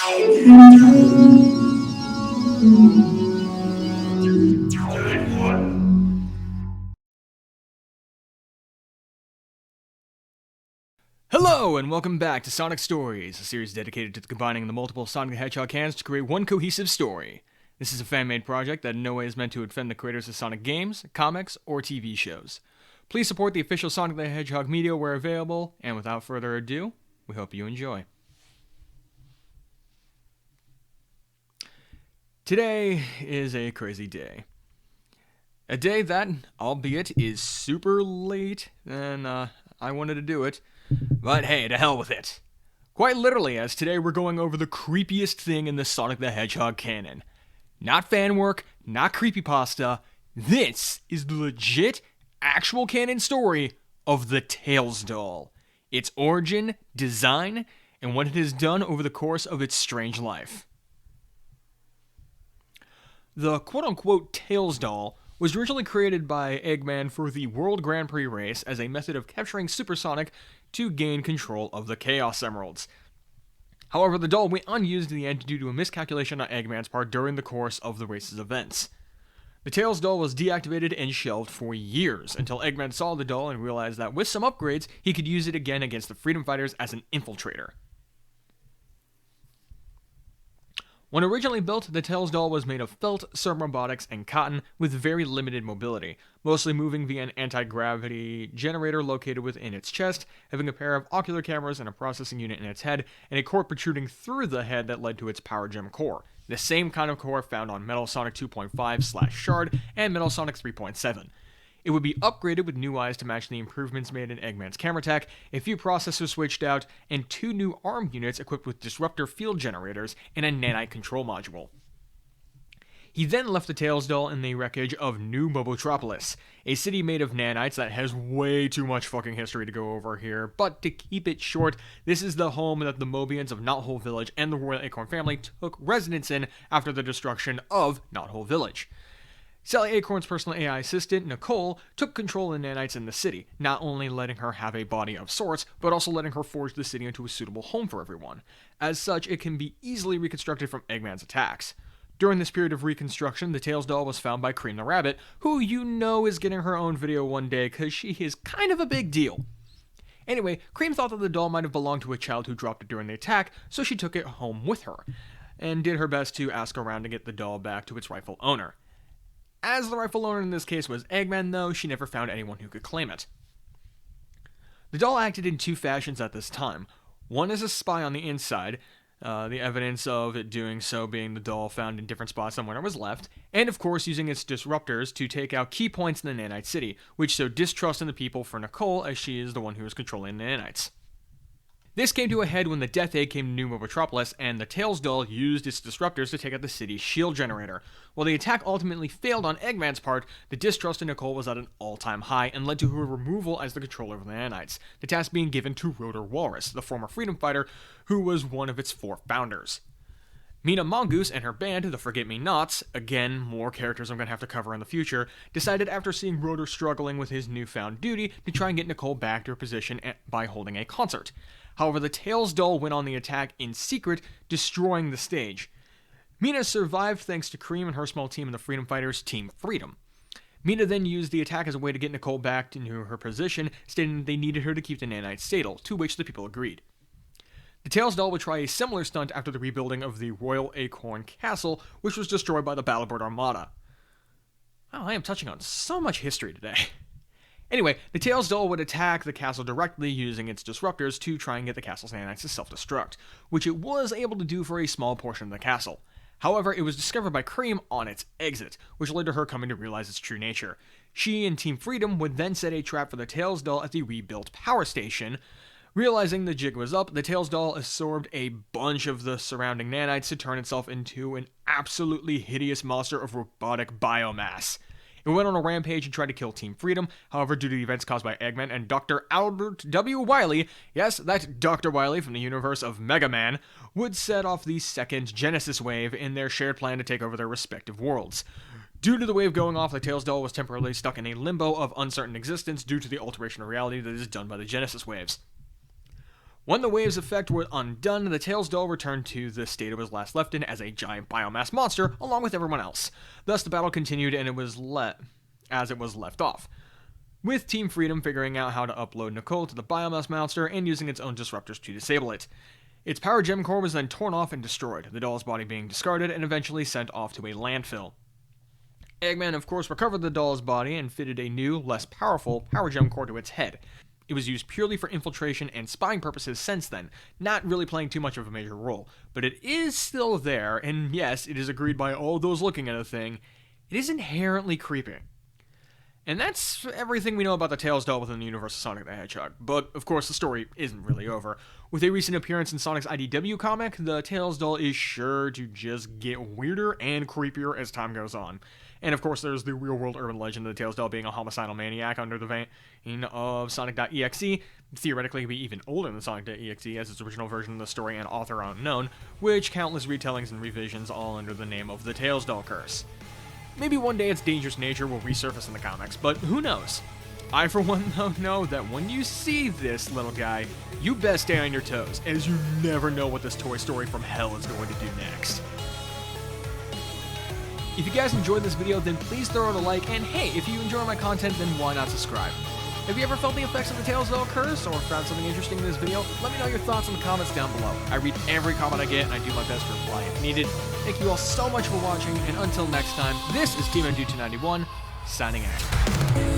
Hello, and welcome back to Sonic Stories, a series dedicated to combining the multiple Sonic the Hedgehog cans to create one cohesive story. This is a fan-made project that in no way is meant to offend the creators of Sonic games, comics, or TV shows. Please support the official Sonic the Hedgehog media where available, and without further ado, we hope you enjoy. Today is a crazy day. A day that, albeit is super late, and I wanted to do it, but hey, to hell with it. Quite literally, as today we're going over the creepiest thing in the Sonic the Hedgehog canon. Not fan work, not creepypasta. This is the legit, actual canon story of the Tails doll. Its origin, design, and what it has done over the course of its strange life. The quote-unquote Tails doll was originally created by Eggman for the World Grand Prix race as a method of capturing Super Sonic to gain control of the Chaos Emeralds. However, the doll went unused in the end due to a miscalculation on Eggman's part during the course of the race's events. The Tails doll was deactivated and shelved for years until Eggman saw the doll and realized that with some upgrades, he could use it again against the Freedom Fighters as an infiltrator. When originally built, the Tails doll was made of felt, some robotics, and cotton with very limited mobility, mostly moving via an anti-gravity generator located within its chest, having a pair of ocular cameras and a processing unit in its head, and a core protruding through the head that led to its Power Gem core, the same kind of core found on Metal Sonic 2.5/Shard and Metal Sonic 3.7. It would be upgraded with new eyes to match the improvements made in Eggman's camera tech, a few processors switched out, and 2 new ARM units equipped with disruptor field generators and a nanite control module. He then left the Tails doll in the wreckage of New Bobotropolis, a city made of nanites that has way too much fucking history to go over here, but to keep it short, this is the home that the Mobians of Knothole Village and the Royal Acorn family took residence in after the destruction of Knothole Village. Sally Acorn's personal AI assistant, Nicole, took control of the nanites in the city, not only letting her have a body of sorts, but also letting her forge the city into a suitable home for everyone. As such, it can be easily reconstructed from Eggman's attacks. During this period of reconstruction, the Tails doll was found by Cream the Rabbit, who you know is getting her own video one day because she is kind of a big deal. Anyway, Cream thought that the doll might have belonged to a child who dropped it during the attack, so she took it home with her, and did her best to ask around to get the doll back to its rightful owner. As the rightful owner in this case was Eggman, though, she never found anyone who could claim it. The doll acted in 2 fashions at this time. One as a spy on the inside, the evidence of it doing so being the doll found in different spots than when it was left, and of course using its disruptors to take out key points in the nanite city, which sowed distrust in the people for Nicole as she is the one who is controlling the nanites. This came to a head when the Death Egg came to New Bobotropolis, and the Tails doll used its disruptors to take out the city's shield generator. While the attack ultimately failed on Eggman's part, the distrust in Nicole was at an all-time high and led to her removal as the controller of the nanites, the task being given to Rotor Walrus, the former freedom fighter, who was one of its 4 founders. Mina Mongoose and her band, the Forget-Me-Nots, again, more characters I'm going to have to cover in the future, decided after seeing Rotor struggling with his newfound duty to try and get Nicole back to her position by holding a concert. However, the Tails doll went on the attack in secret, destroying the stage. Mina survived thanks to Cream and her small team in the Freedom Fighters Team Freedom. Mina then used the attack as a way to get Nicole back into her position, stating they needed her to keep the nanites stable, to which the people agreed. The Tails doll would try a similar stunt after the rebuilding of the Royal Acorn Castle, which was destroyed by the Battlebird Armada. Wow, I am touching on so much history today. Anyway, the Tails doll would attack the castle directly using its disruptors to try and get the castle's nanites to self-destruct, which it was able to do for a small portion of the castle. However, it was discovered by Cream on its exit, which led to her coming to realize its true nature. She and Team Freedom would then set a trap for the Tails doll at the rebuilt power station. Realizing the jig was up, the Tails doll absorbed a bunch of the surrounding nanites to turn itself into an absolutely hideous monster of robotic biomass. It went on a rampage and tried to kill Team Freedom. However, due to the events caused by Eggman and Dr. Albert W. Wily, yes, that Dr. Wily from the universe of Mega Man, would set off the second Genesis wave in their shared plan to take over their respective worlds. Due to the wave going off, the Tails doll was temporarily stuck in a limbo of uncertain existence due to the alteration of reality that is done by the Genesis waves. When the wave's effect were undone, the Tails doll returned to the state it was last left in as a giant biomass monster, along with everyone else. Thus, the battle continued and it was left off, with Team Freedom figuring out how to upload Nicole to the biomass monster and using its own disruptors to disable it. Its power gem core was then torn off and destroyed, the doll's body being discarded and eventually sent off to a landfill. Eggman, of course, recovered the doll's body and fitted a new, less powerful power gem core to its head. It was used purely for infiltration and spying purposes since then, not really playing too much of a major role. But it is still there, and yes, it is agreed by all those looking at the thing, it is inherently creepy. And that's everything we know about the Tails doll within the universe of Sonic the Hedgehog. But, of course, the story isn't really over. With a recent appearance in Sonic's IDW comic, the Tails doll is sure to just get weirder and creepier as time goes on. And, of course, there's the real-world urban legend of the Tails doll being a homicidal maniac under the vein of Sonic.exe. Theoretically, it could be even older than Sonic.exe as its original version of the story and author unknown, which countless retellings and revisions all under the name of the Tails doll curse. Maybe one day its dangerous nature will resurface in the comics, but who knows? I, for one, though, know that when you see this little guy, you best stay on your toes, as you never know what this Toy Story from hell is going to do next. If you guys enjoyed this video, then please throw it a like, and hey, if you enjoy my content, then why not subscribe? Have you ever felt the effects of the Tails doll curse, or found something interesting in this video? Let me know your thoughts in the comments down below. I read every comment I get, and I do my best to reply if needed. Thank you all so much for watching, and until next time, this is Team MD291, signing out.